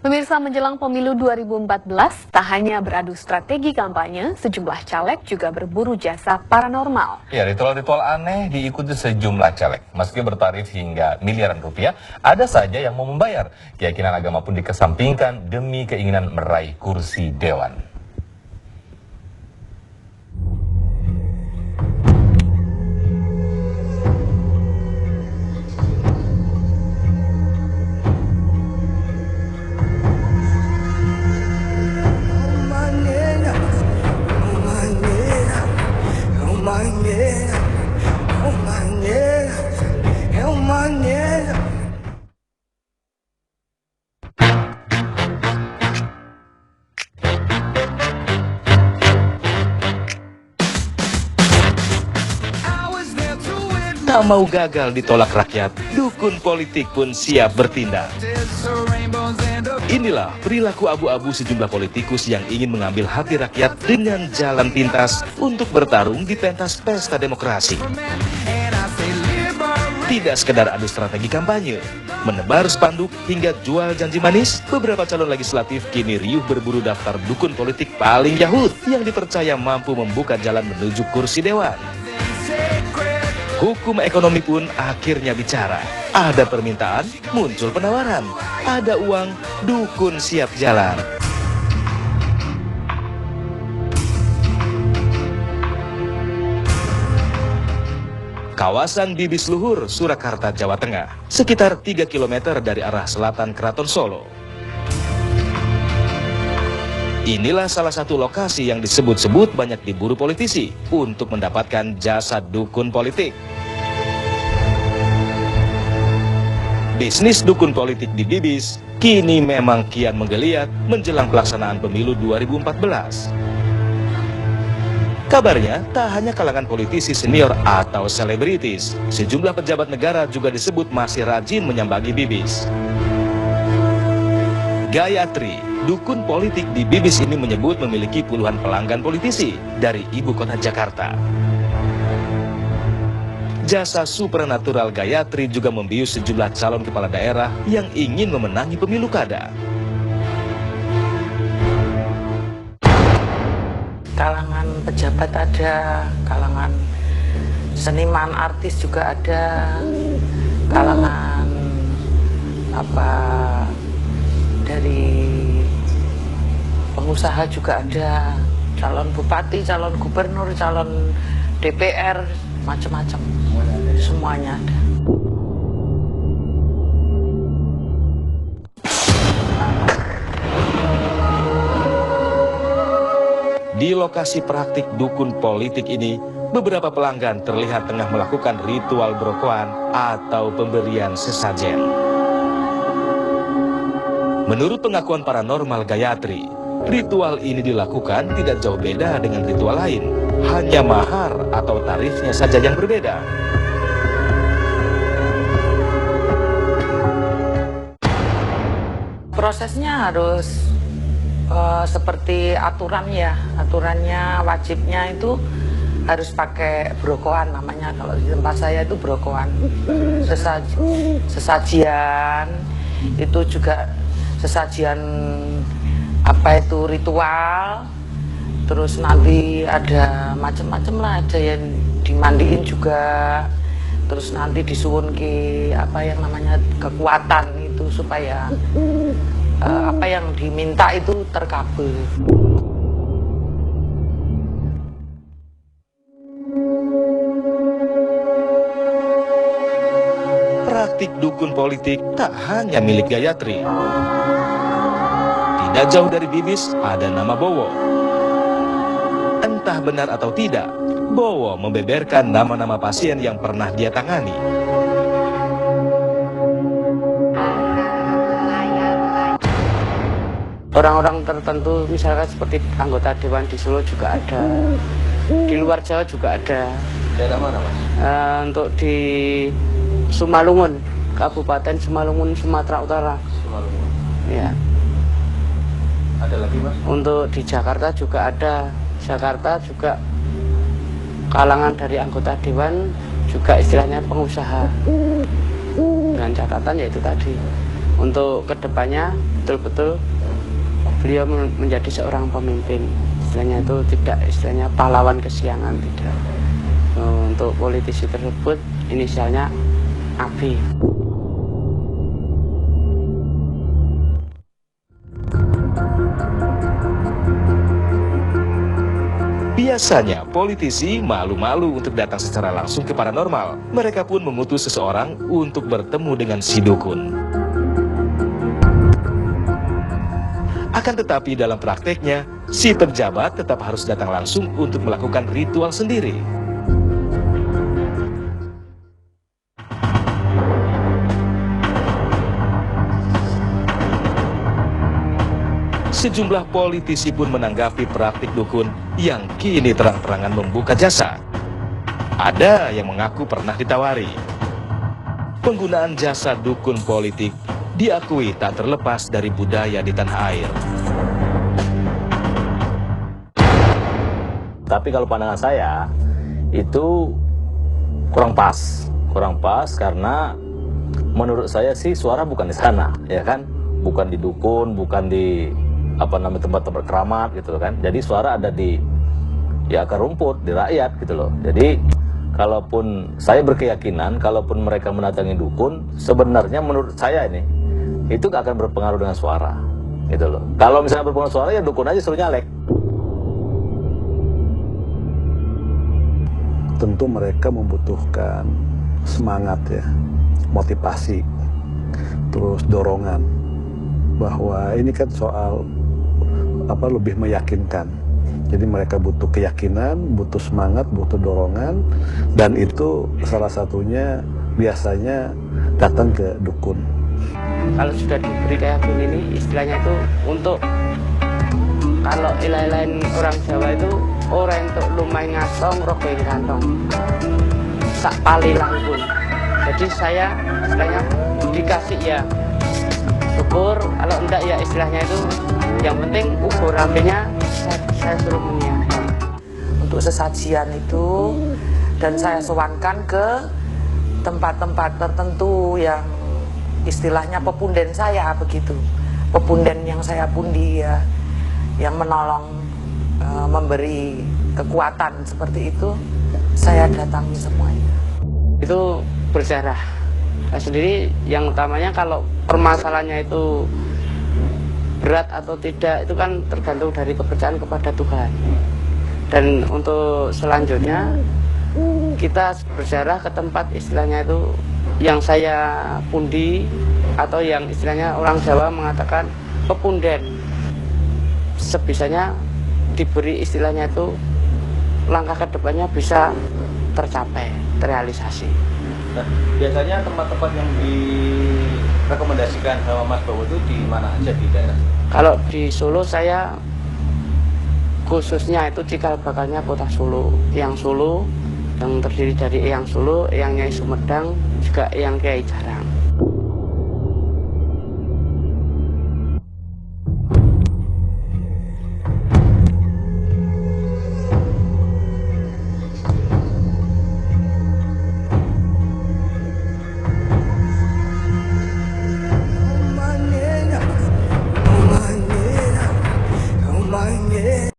Pemirsa, menjelang pemilu 2014, tak hanya beradu strategi kampanye, sejumlah caleg juga berburu jasa paranormal. Ya, ritual-ritual aneh diikuti sejumlah caleg. Meski bertarif hingga miliaran rupiah, ada saja yang mau membayar. Keyakinan agama pun dikesampingkan demi keinginan meraih kursi dewan. Tak mau gagal ditolak rakyat, dukun politik pun siap bertindak. Inilah perilaku abu-abu sejumlah politikus yang ingin mengambil hati rakyat dengan jalan pintas untuk bertarung di pentas pesta demokrasi. Tidak sekedar adu strategi kampanye, menebar spanduk hingga jual janji manis, beberapa calon legislatif kini riuh berburu daftar dukun politik paling yahut yang dipercaya mampu membuka jalan menuju kursi dewan. Hukum ekonomi pun akhirnya bicara. Ada permintaan, muncul penawaran. Ada uang, dukun siap jalan. Kawasan Bibis Luhur, Surakarta, Jawa Tengah, sekitar 3 km dari arah selatan Keraton Solo. Inilah salah satu lokasi yang disebut-sebut banyak diburu politisi untuk mendapatkan jasa dukun politik. Bisnis dukun politik di Bibis kini memang kian menggeliat menjelang pelaksanaan pemilu 2014. Kabarnya, tak hanya kalangan politisi senior atau selebritis, sejumlah pejabat negara juga disebut masih rajin menyambangi Bibis. Gayatri, dukun politik di Bibis ini menyebut memiliki puluhan pelanggan politisi dari ibu kota Jakarta. Jasa supranatural Gayatri juga membius sejumlah calon kepala daerah yang ingin memenangi pemilu kada. Kalangan pejabat ada, kalangan seniman artis juga ada, kalangan dari pengusaha juga ada, calon bupati, calon gubernur, calon DPR, macam-macam, semuanya ada. Di lokasi praktik dukun politik ini, beberapa pelanggan terlihat tengah melakukan ritual brokoan atau pemberian sesajen. Menurut pengakuan paranormal Gayatri, ritual ini dilakukan tidak jauh beda dengan ritual lain, hanya mahar atau tarifnya saja yang berbeda. Prosesnya harus seperti aturannya wajibnya itu harus pakai brokoan, namanya kalau di tempat saya itu brokoan. Sesajian itu juga sesajian ritual, terus nanti ada macam-macam lah, ada yang dimandiin juga, terus nanti disuwun ke kekuatan itu supaya apa yang diminta itu terkabul. Praktik dukun politik tak hanya milik Gayatri. Tidak jauh dari Bibis ada nama Bowo. Entah benar atau tidak, Bowo membeberkan nama-nama pasien yang pernah dia tangani. Orang-orang tertentu misalkan seperti anggota Dewan di Solo juga ada, di luar Jawa juga ada. Daerah mana, Mas? Untuk di Sumalungun, Kabupaten Sumalungun, Sumatera Utara. Sumalungun. Ya. Ada lagi, Mas? Untuk di Jakarta juga ada. Jakarta juga kalangan dari anggota Dewan juga istilahnya pengusaha. Dengan catatan yaitu tadi untuk kedepannya betul-betul beliau menjadi seorang pemimpin, istilahnya itu tidak istilahnya pahlawan kesiangan, tidak. Untuk politisi tersebut inisialnya AB. Biasanya politisi malu-malu untuk datang secara langsung ke paranormal. Mereka pun mengutus seseorang untuk bertemu dengan si dukun. Akan tetapi dalam prakteknya, si pejabat tetap harus datang langsung untuk melakukan ritual sendiri. Sejumlah politisi pun menanggapi praktik dukun yang kini terang-terangan membuka jasa. Ada yang mengaku pernah ditawari. Penggunaan jasa dukun politik diakui tak terlepas dari budaya di tanah air. Tapi kalau pandangan saya itu kurang pas karena menurut saya sih suara bukan di sana, ya kan? Bukan di dukun, bukan di tempat-tempat keramat gitu kan. Jadi suara ada di akar rumput, di rakyat gitu loh. Jadi kalaupun saya berkeyakinan, kalaupun mereka mendatangi dukun, sebenarnya menurut saya ini itu gak akan berpengaruh dengan suara gitu loh. Kalau misalnya berpengaruh suara, ya dukun aja suruh nyalek. Tentu mereka membutuhkan semangat ya, motivasi, terus dorongan, bahwa ini kan soal lebih meyakinkan. Jadi mereka butuh keyakinan, butuh semangat, butuh dorongan, dan itu salah satunya biasanya datang ke dukun. Kalau sudah diberi kayak begini, istilahnya itu untuk, kalau lain orang Jawa itu orang untuk lumai ngasong rokeng kantong sak pali langkung. Jadi saya istilahnya dikasih ya syukur, kalau enggak ya istilahnya itu yang penting ukur rambenya saya suruh menyiapkan Untuk sesajian itu, dan saya sewankan ke tempat-tempat tertentu yang istilahnya pepunden saya begitu. Pepunden yang saya pundi ya, yang menolong, memberi kekuatan seperti itu, saya datangi semuanya. itu berjarah. Nah, sendiri yang utamanya kalau permasalahannya itu berat atau tidak itu kan tergantung dari kepercayaan kepada Tuhan. Dan untuk selanjutnya kita berjarah ke tempat istilahnya itu yang saya pundi, atau yang istilahnya orang Jawa mengatakan pepunden. Sebisanya diberi istilahnya itu langkah ke depannya bisa tercapai, terrealisasi. Nah, biasanya tempat-tempat yang direkomendasikan sama Mas Bowo itu di mana aja di daerah? Kalau di Solo saya khususnya itu cikal bakalnya kota Solo. Yang Solo yang terdiri dari Eyang Solo, Eyang Nyai Sumedang, juga Eyang Kiai Jarang.